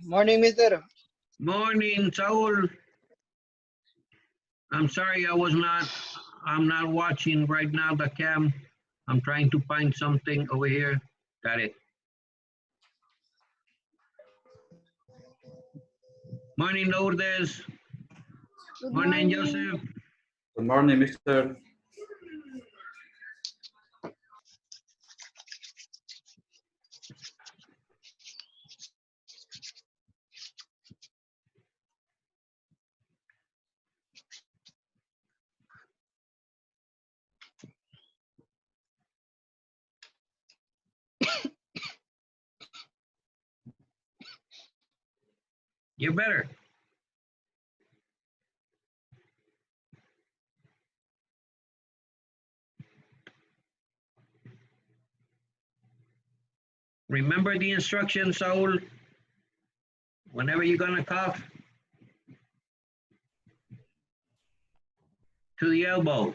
Morning, mister. Morning, Saul. I'm sorry I'm not watching right now the cam. I'm trying to find something over here. Got it. Morning, Lourdes. Good Morning, morning. Joseph. Good morning, Mr. You're better. Remember the instructions, Saul. Whenever you're gonna cough, to the elbow.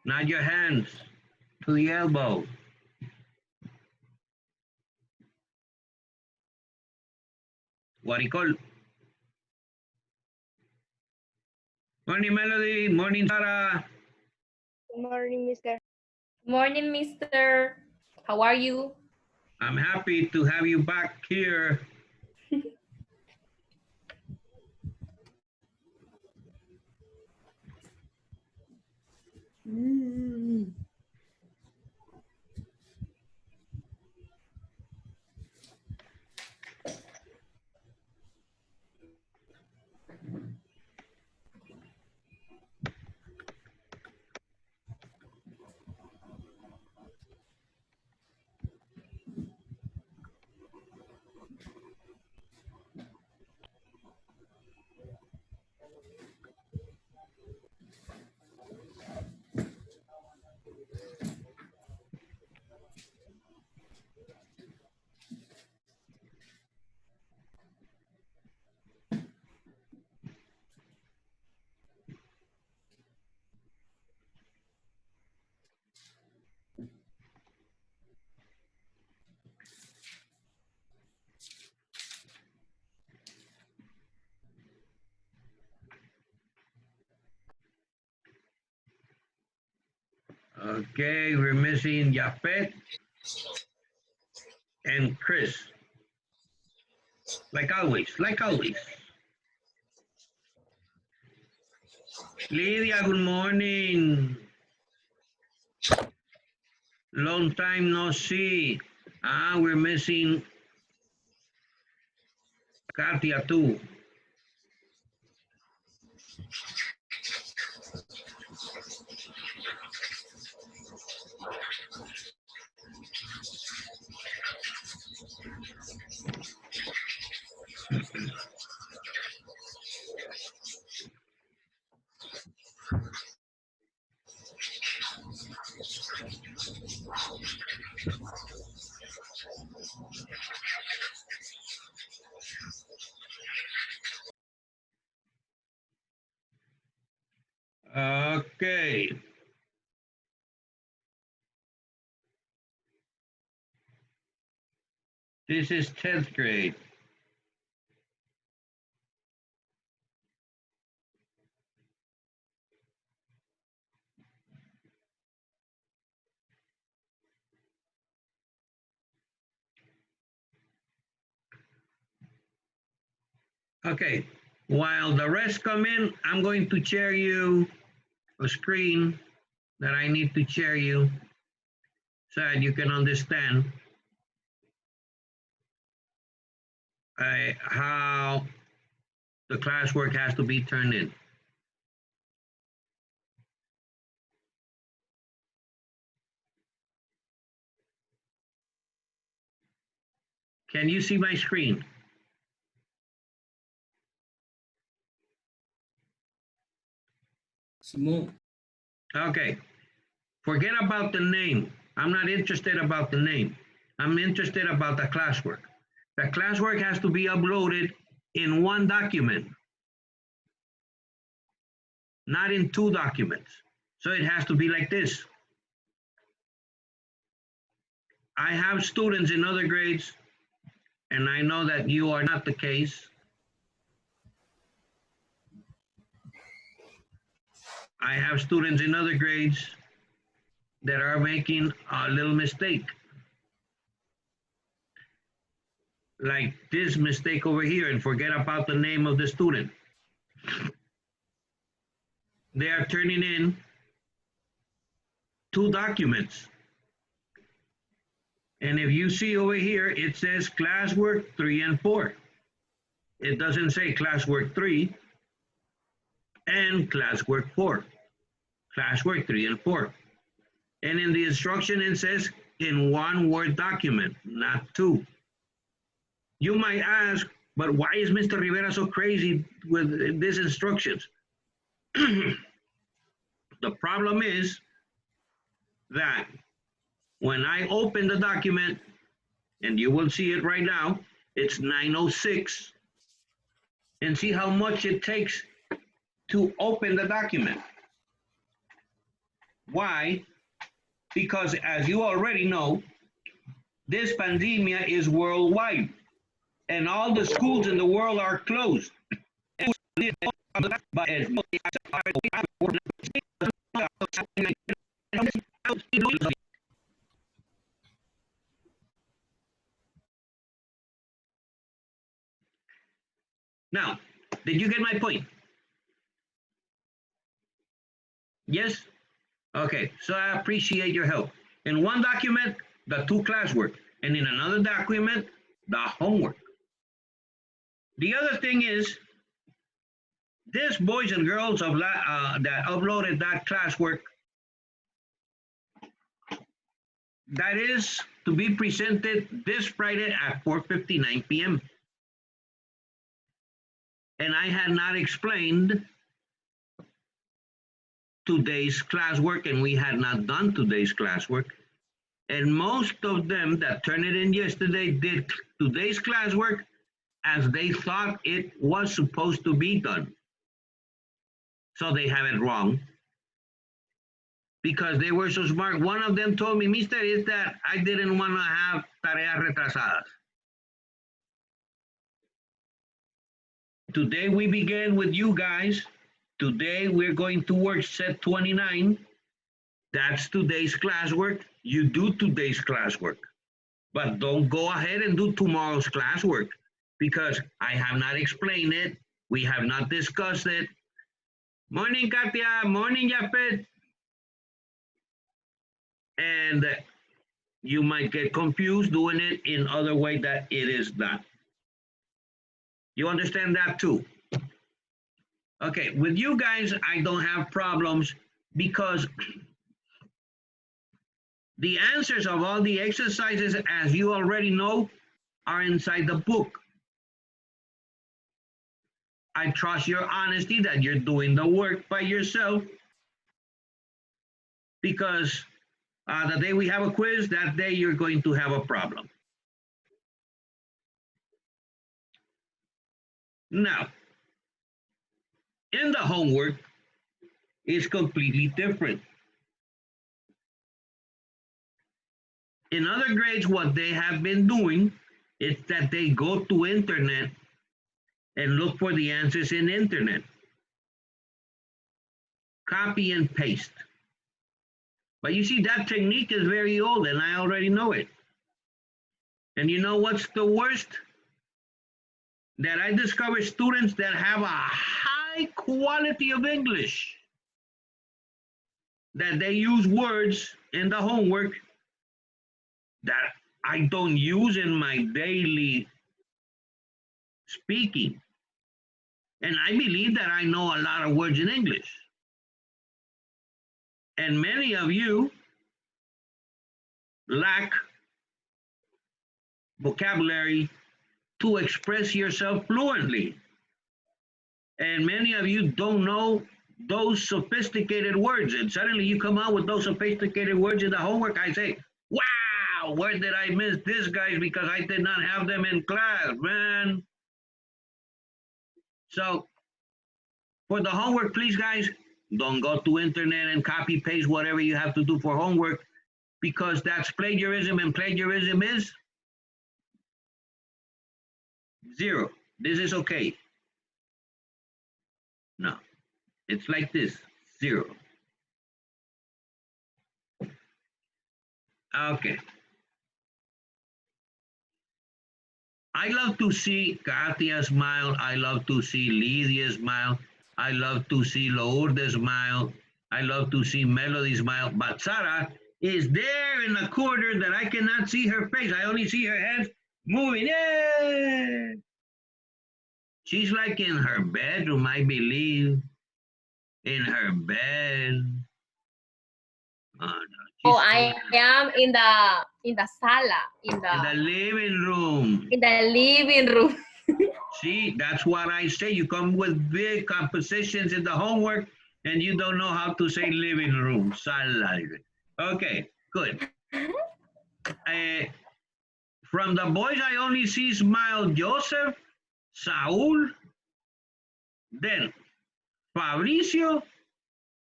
Not your hands, to the elbow. Waricol. Morning, Melody. Morning, Sarah. Good morning, mister. Morning, mister. How are you? I'm happy to have you back here. Okay, we're missing Yapet and Chris. Like always, like always. Lydia, good morning. Long time no see. We're missing Katia too. Okay. This is 10th grade. Okay, while the rest come in, I'm going to share you a screen that I need to share you so that you can understand how the classwork has to be turned in. Can you see my screen? Simone. Okay, forget about the name. I'm not interested about the name. I'm interested about the classwork. The classwork has to be uploaded in one document, not in two documents. So it has to be like this. I have students in other grades, and I know that you are not the case. I have students in other grades that are making a little mistake. Like this mistake over here, and forget about the name of the student. They are turning in two documents. And if you see over here, it says classwork 3 and 4. It doesn't say classwork 3 and classwork 4. Classwork 3 and 4. And in the instruction, it says in one Word document, not two. You might ask, but why is Mr. Rivera so crazy with these instructions? The problem is that when I open the document, and you will see it right now, it's 9:06, and see how much it takes to open the document. Why? Because as you already know, this pandemia is worldwide, and all the schools in the world are closed. Now, did you get my point? Yes? Okay, so I appreciate your help. In one document, the two classwork, and in another document, the homework. The other thing is, this boys and girls that uploaded that classwork, that is to be presented this Friday at 4:59 p.m. And I had not explained today's classwork, and we had not done today's classwork. And most of them that turned it in yesterday did today's classwork as they thought it was supposed to be done. So they have it wrong because they were so smart. One of them told me, Mister, is that I didn't want to have tareas retrasadas. Today we begin with you guys. Today we're going to work set 29. That's today's classwork. You do today's classwork. But don't go ahead and do tomorrow's classwork because I have not explained it. We have not discussed it. Morning, Katia. Morning, Yapet. And you might get confused doing it in other way that it is done. You understand that too? Okay, with you guys, I don't have problems because the answers of all the exercises, as you already know, are inside the book. I trust your honesty that you're doing the work by yourself because the day we have a quiz, that day you're going to have a problem. Now, in the homework, it's completely different. In other grades, what they have been doing is that they go to internet and look for the answers in internet. Copy and paste. But you see, that technique is very old and I already know it. And you know what's the worst? That I discover students that have a high quality of English, that they use words in the homework that I don't use in my daily speaking. And I believe that I know a lot of words in English. And many of you lack vocabulary to express yourself fluently. And many of you don't know those sophisticated words. And suddenly you come out with those sophisticated words in the homework. I say, wow, where did I miss this, guys? Because I did not have them in class, man. So for the homework, please, guys, don't go to internet and copy paste whatever you have to do for homework, because that's plagiarism, and plagiarism is 0. This is okay. No, it's like this, 0. Okay. I love to see Katia smile. I love to see Lydia smile. I love to see Lourdes smile. I love to see Melody smile. But Sarah is there in the corner that I cannot see her face. I only see her hands moving. Yay! She's like in her bedroom, I believe. In her bed. Oh, no. Oh, I am in the sala, in the living room. In the living room. See, that's what I say. You come with big compositions in the homework and you don't know how to say living room. Sala. Okay, good. From the boys, I only see smile Joseph, Saul, then Fabricio.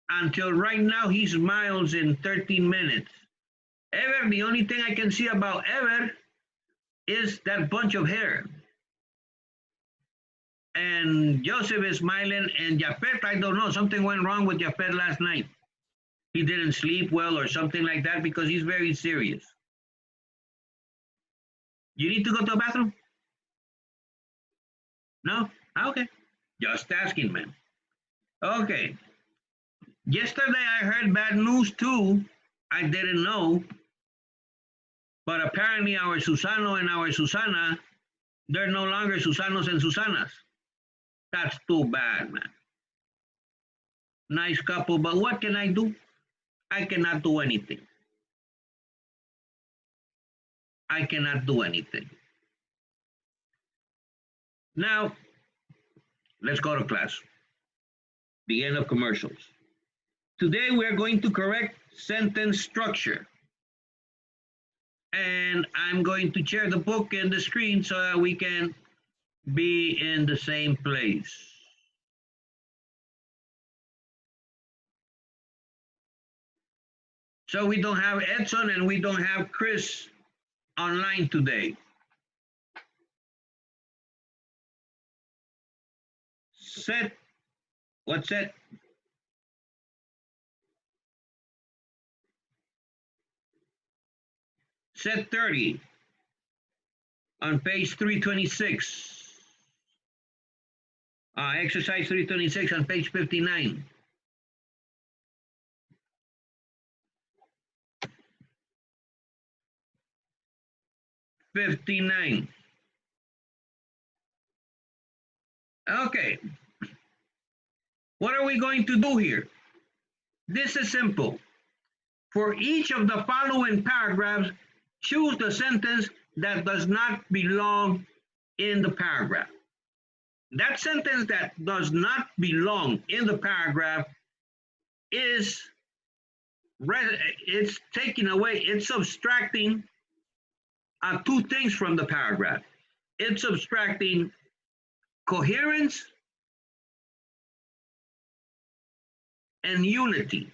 Until right now, he smiles in 13 minutes. Ever, the only thing I can see about Ever is that bunch of hair. And Joseph is smiling, and Japet, I don't know, something went wrong with Japet last night. He didn't sleep well or something like that, because he's very serious. You need to go to the bathroom? No? Okay. Just asking, man. Okay. Yesterday I heard bad news too. I didn't know. But apparently our Susano and our Susana, they're no longer Susanos and Susanas. That's too bad, man. Nice couple, but what can I do? I cannot do anything. I cannot do anything. Now, let's go to class. The end of commercials. Today we're going to correct sentence structure. And I'm going to share the book and the screen so that we can be in the same place. So we don't have Edson and we don't have Chris online today. Set, what's that? Set 30 on page 326. Exercise 326 on page 59. Okay. What are we going to do here? This is simple. For each of the following paragraphs, choose the sentence that does not belong in the paragraph. That sentence that does not belong in the paragraph is, it's taking away, it's subtracting two things from the paragraph. It's subtracting coherence and unity,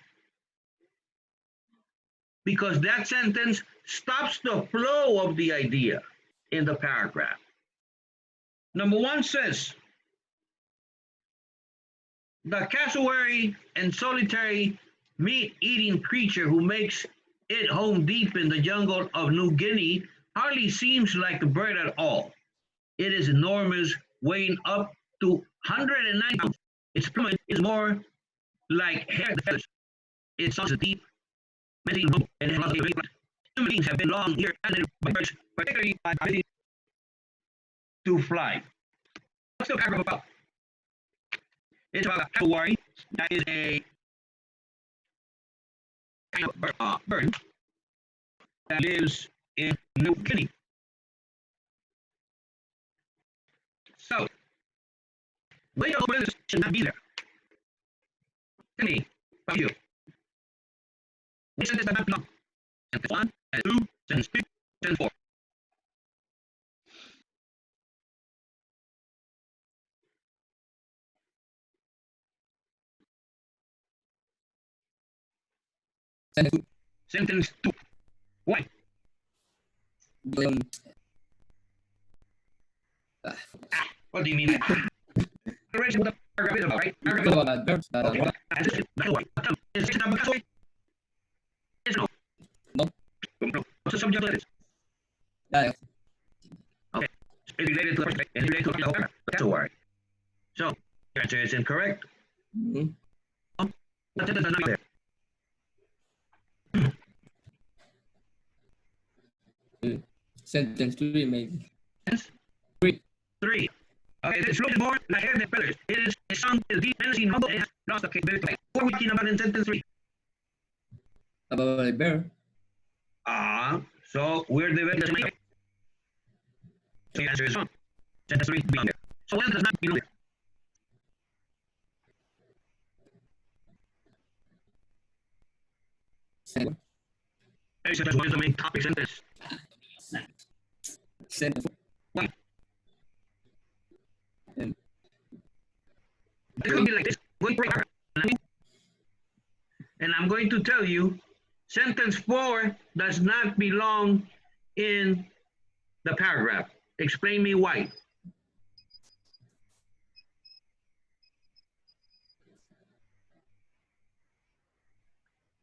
because that sentence stops the flow of the idea in the paragraph. Number 1 says, the cassowary and solitary meat-eating creature who makes it home deep in the jungle of New Guinea hardly seems like a bird at all. It is enormous, weighing up to 109 pounds. Its plumage is more like hair than feathers. Its songs are deep, and it has human beings have been long here and by birds, particularly by ability to fly. What's the paragraph about? It's about a cassowary that is a kind of bird that lives in New Guinea. So, which of those should not be there? Tell me, about you. Which sentence does not belong? Sentence 1, sentence 2, sentence 3, sentence 4. Sentence Sentence 2. Why? two. What do you mean? Already what the paragraph is about, right? You Paragraph. know about verbs, Okay. That's why. Is it about castaway? Yes, no. No. No. What's the subject of this? Yeah, Okay. It's related to the first, it's related to the whole paragraph. That's a word. So, the answer is incorrect. mhm. But it does not there. Sentence three, maybe. Yes. Three. 3. Okay, it's looked more like head pillars. It is a song is deep energy noble and has lost the capability to play. What are we talking about in sentence 3? About a bear. So we're dividing the same. So the answer is wrong. Sentence 3 belong there. So when does not belong there? Sentence. Hey, sentence 1 is the main topic sentence. Sentence. Why? And It's going to be like this. And I'm going to tell you, sentence 4 does not belong in the paragraph. Explain me why.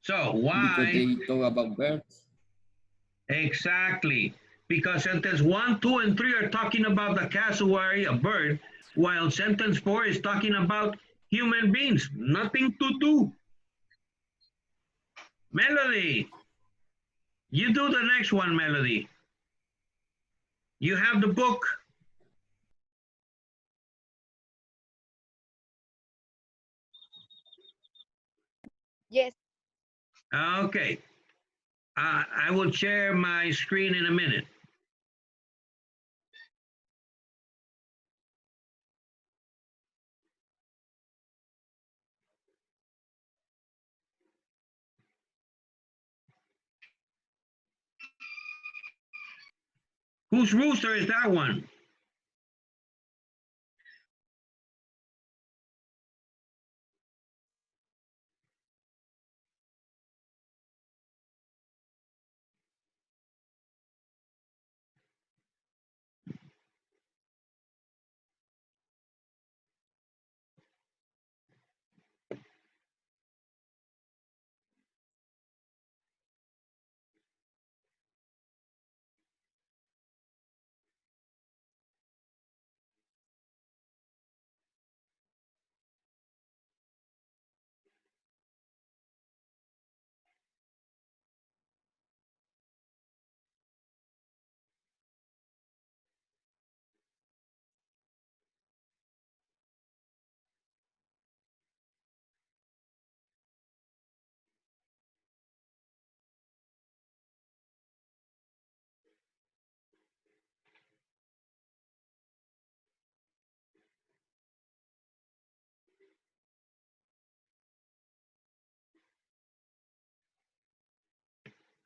So because why? they talk about birds. Exactly. Because sentence 1, 2, and 3 are talking about the cassowary, a bird, while sentence 4 is talking about human beings. Nothing to do. Melody, you do the next one, Melody. You have the book. Yes. Okay. I will share my screen in a minute. Whose rooster is that one?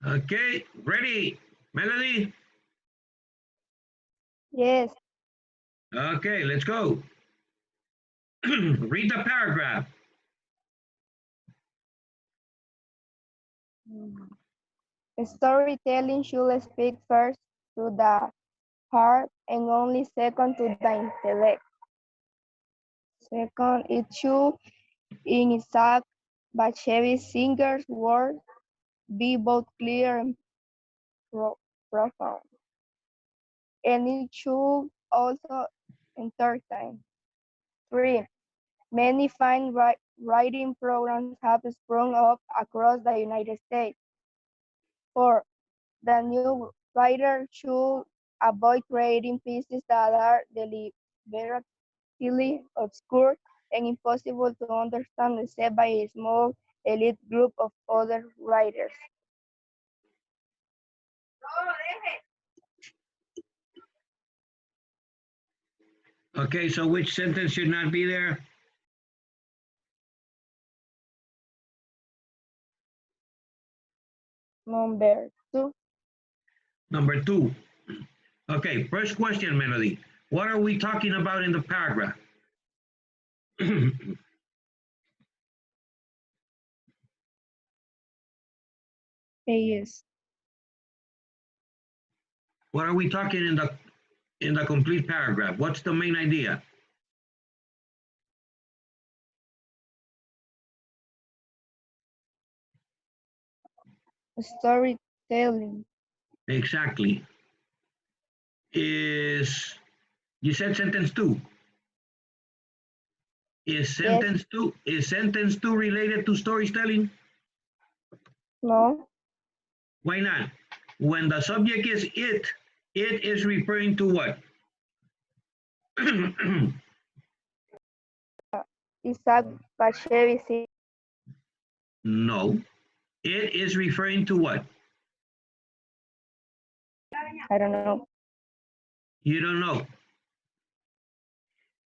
Okay, ready, Melody? Yes. Okay, let's go. Read the paragraph. Storytelling should speak first to the heart and only second to the intellect. Second, it should, in exact but heavy singers' words, be both clear and profound. And it should also entertain. 3. Many fine writing programs have sprung up across the United States. 4. The new writer should avoid creating pieces that are deliberately obscure and impossible to understand except by a small elite group of other writers. Okay, so which sentence should not be there? Number 2. Number 2. Okay, first question, Melody. What are we talking about in the paragraph? Yes. What are we talking in the complete paragraph? What's the main idea? Storytelling. Exactly. Is you said sentence 2? Is Yes. sentence 2 related to storytelling? No. Why not? When the subject is it is referring to what? Isaac Bashevis. No. It is referring to what? I don't know. You don't know.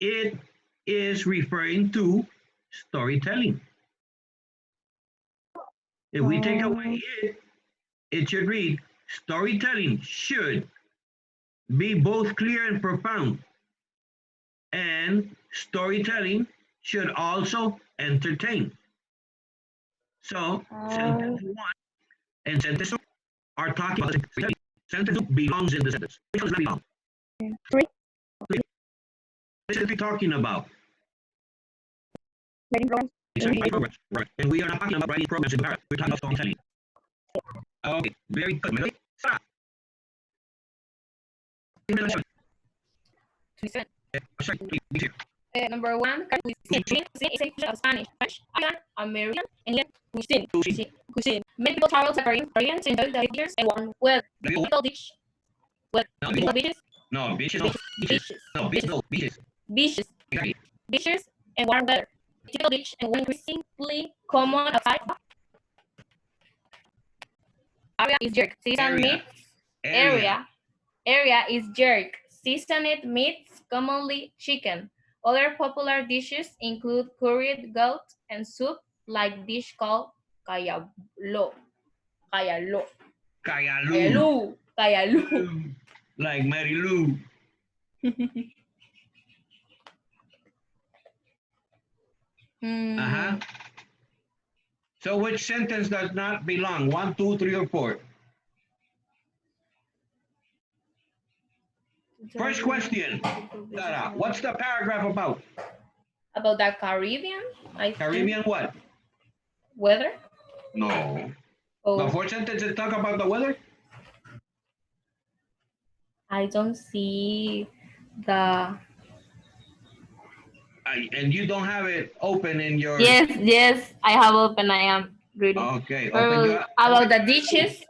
It is referring to storytelling. If we take away it should read, storytelling should be both clear and profound. And storytelling should also entertain. So sentence 1 and sentence 2 are talking about storytelling. Sentence 2 belongs in the sentence. Which one does not belong? 3. What is it talking about? Writing programs. Writing programs. Right. And we are not talking about writing programs in the paragraph. We're talking about storytelling. Okay, very good. Melody. Sarah. Sorry, please. Number 1, cuisine. Cuisine is a fusion of Spanish, French, Italian, American, and yet cuisine. Cuisine. Many people travel to Korean to enjoy the dishes and warm weather. Typical dish. What? Typical dishes? No, beaches, no. Beaches. No, beaches, no. Beaches. Dishes. Exactly. Dishes and warm weather. Typical dish and one increasingly common outside. Area is jerk. Seasoned meat. Area is jerk. Seasoned meats, commonly chicken. Other popular dishes include curried goat and soup, like dish called kayalo. Kayalo. Kayaloo. Kayalo. Like Mary Lou. Uh-huh. So which sentence does not belong? 1, 2, 3, or 4? First question, Sarah, what's the paragraph about? About the Caribbean, I think. Caribbean what? Weather? No. Oh, The 4 sentences talk about the weather? I don't see the... And you don't have it open in your... Yes, I have open. I am reading. Okay, open your... About the dishes.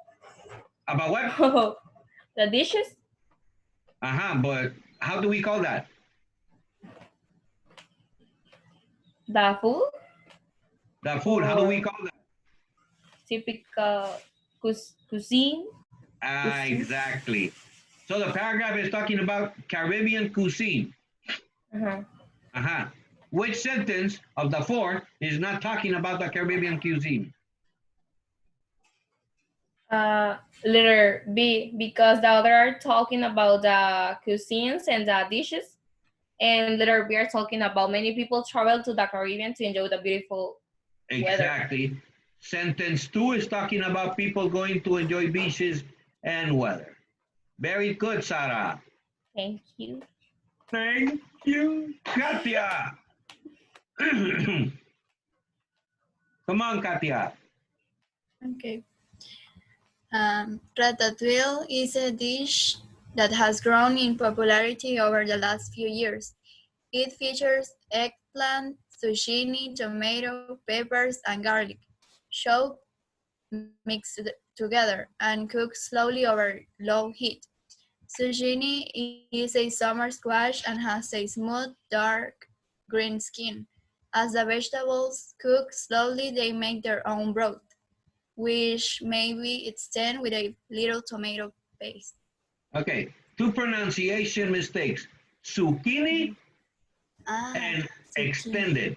About what? The dishes? But how do we call that? The food? The food, how do we call that? Typical cuisine. Exactly. So the paragraph is talking about Caribbean cuisine. Which sentence of the 4 is not talking about the Caribbean cuisine? Letter B, because the other are talking about the cuisines and the dishes, and letter B are talking about many people travel to the Caribbean to enjoy the beautiful Exactly. weather. Sentence 2 is talking about people going to enjoy beaches and weather. Very good, Sarah. Thank you. Thank you, Katia. Come on, Katia. Okay. Ratatouille is a dish that has grown in popularity over the last few years. It features eggplant, zucchini, tomato, peppers, and garlic, chopped mixed together and cooked slowly over low heat. Zucchini is a summer squash and has a smooth, dark green skin. As the vegetables cook slowly, they make their own broth, which may be extended with a little tomato paste. Okay, 2 pronunciation mistakes. Zucchini and Zucchini. extended.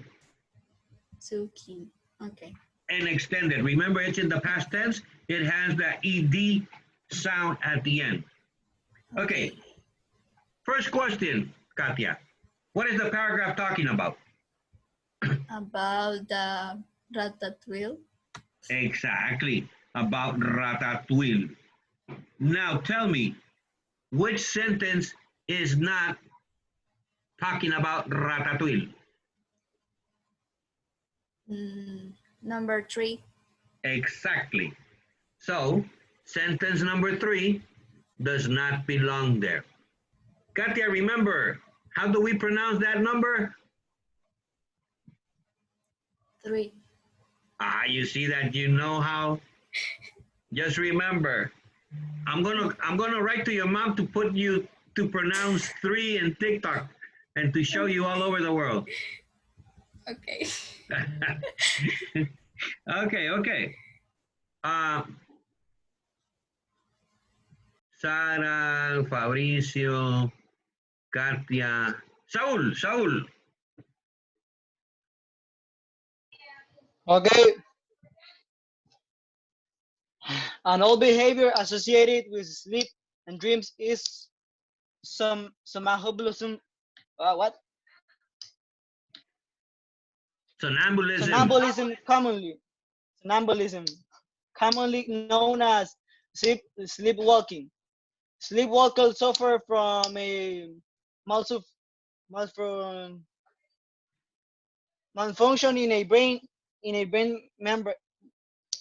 Zucchini, okay. And extended. Remember, it's in the past tense. It has the ED sound at the end. Okay. First question, Katia. What is the paragraph talking about? About the ratatouille. Exactly. about ratatouille. Now tell me, which sentence is not talking about ratatouille? Number 3. Exactly. So, sentence number 3 does not belong there. Katia, remember, how do we pronounce that number? 3. You see that you know how? Just remember, I'm gonna write to your mom to put you to pronounce 3 in TikTok and to show you all over the world. Okay. Okay. Sara, Fabricio, Katia, Saul. Okay. And all behavior associated with sleep and dreams is somnambulism. What? Sonambulism. Sonambulism, commonly known as sleepwalking. Sleepwalkers suffer from a malfunction in a brain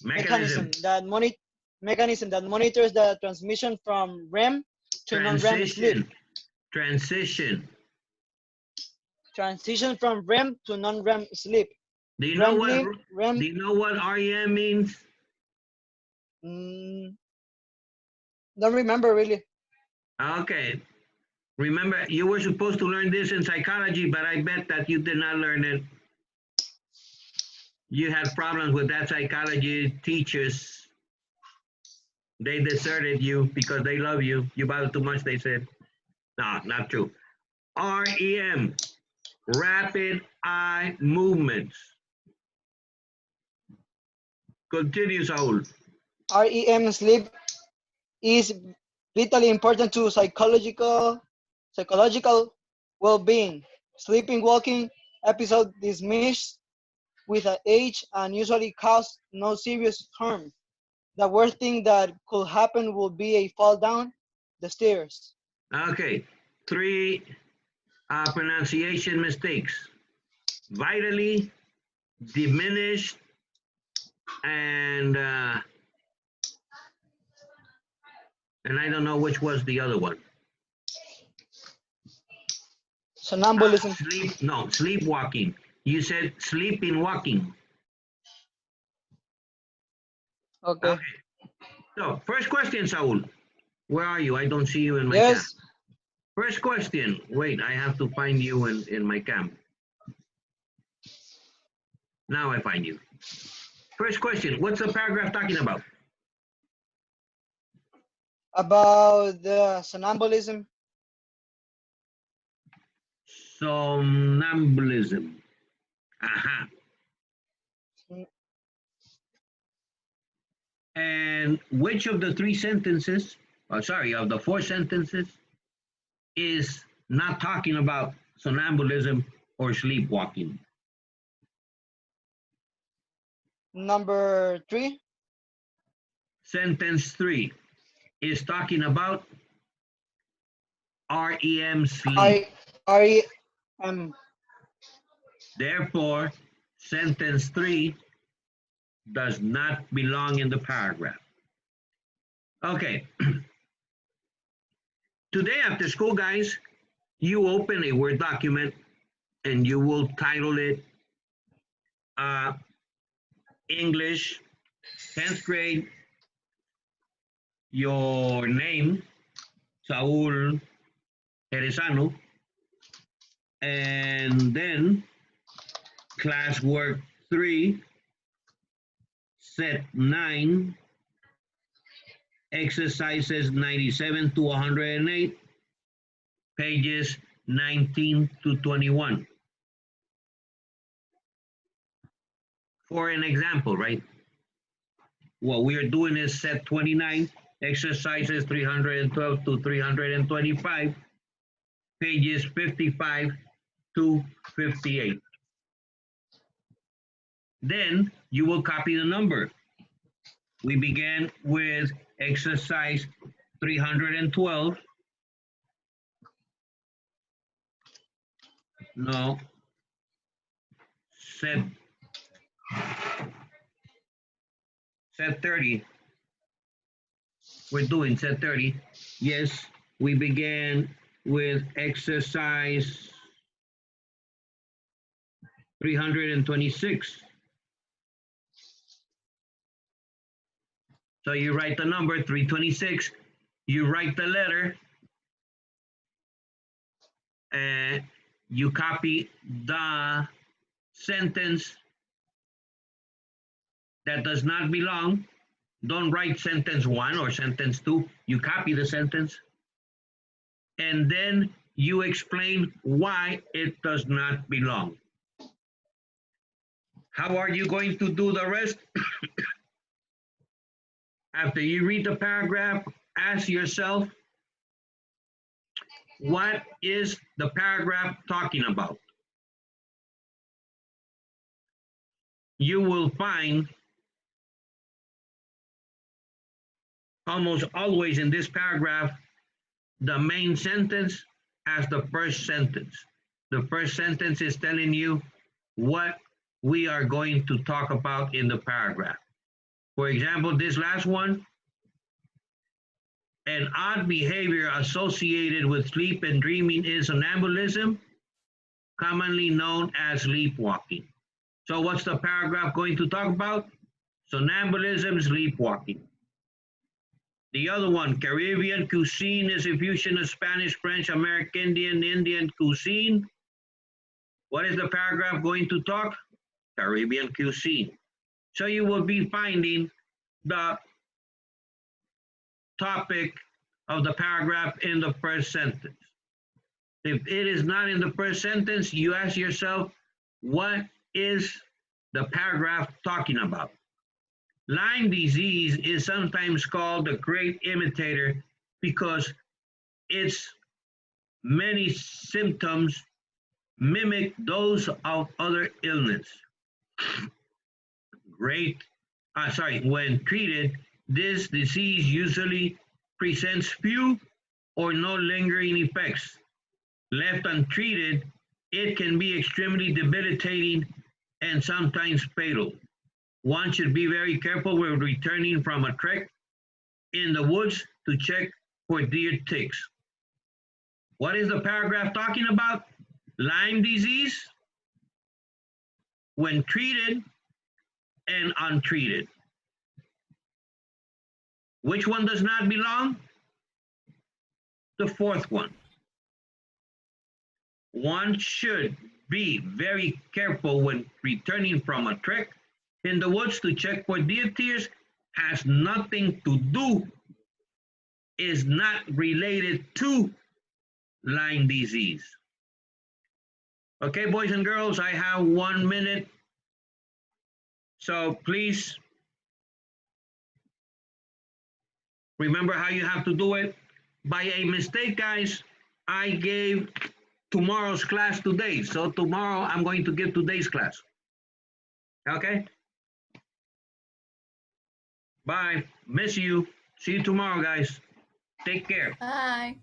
mechanism that monitors the transmission from REM to non-REM sleep. Transition. Transition from REM to non-REM sleep. Do you know what REM? Do you know what REM means? Don't remember really. Okay. Remember, you were supposed to learn this in psychology, but I bet that you did not learn it. You had problems with that psychology teachers. They deserted you because they love you. You bothered too much, they said. No, not true. REM, rapid eye movements. Continue, Saul. REM sleep is vitally important to psychological well-being. Sleeping walking episode dismissed with age and usually cause no serious harm. The worst thing that could happen would be a fall down the stairs. Okay, 3 pronunciation mistakes. Vitally, diminished, and I don't know which was the other one. Sonambulism. Sleepwalking. You said sleeping walking. Okay. So, first question, Saul. Where are you? I don't see you in my Yes. cam. First question. Wait, I have to find you in my cam. Now I find you. First question. What's the paragraph talking about? About the sonambulism. Somnambulism. Aha. And which of the 3 sentences, of the 4 sentences, is not talking about sonambulism or sleepwalking? Number 3. Sentence 3 is talking about REM sleep. REM. Therefore, sentence 3 does not belong in the paragraph. Okay. Today after school, guys, you open a Word document and you will title it English 10th grade, your name, Saul Jerezano, and then classwork 3, set 9, exercises 97 to 108, pages 19 to 21. For an example, right? What we are doing is set 29, exercises 312 to 325, pages 55 to 58. Then you will copy the number. We began with exercise 312. No. Set 30. We're doing set 30. Yes, we began with exercise 326. So you write the number 326, you write the letter, and you copy the sentence that does not belong. Don't write sentence 1 or sentence 2. You copy the sentence, and then you explain why it does not belong. How are you going to do the rest? After you read the paragraph, ask yourself, what is the paragraph talking about? You will find almost always in this paragraph the main sentence as the first sentence. The first sentence is telling you what we are going to talk about in the paragraph. For example, this last one, an odd behavior associated with sleep and dreaming is somnambulism, commonly known as sleepwalking. So what's the paragraph going to talk about? Somnambulism, sleepwalking. The other one, Caribbean cuisine is a fusion of Spanish, French, American, Indian cuisine. What is the paragraph going to talk? Caribbean cuisine. So you will be finding the topic of the paragraph in the first sentence. If it is not in the first sentence, you ask yourself, what is the paragraph talking about? Lyme disease is sometimes called the great imitator because its many symptoms mimic those of other illness. When treated, this disease usually presents few or no lingering effects. Left untreated, it can be extremely debilitating and sometimes fatal. One should be very careful when returning from a trek in the woods to check for deer ticks. What is the paragraph talking about? Lyme disease when treated and untreated. Which one does not belong? The fourth one. One should be very careful when returning from a trek in the woods to check for deer ticks. Has nothing to do, is not related to Lyme disease. Okay, boys and girls, I have 1 minute. So please remember how you have to do it. By a mistake, guys, I gave tomorrow's class today. So tomorrow I'm going to give today's class. Okay? Bye. Miss you. See you tomorrow, guys. Take care. Bye.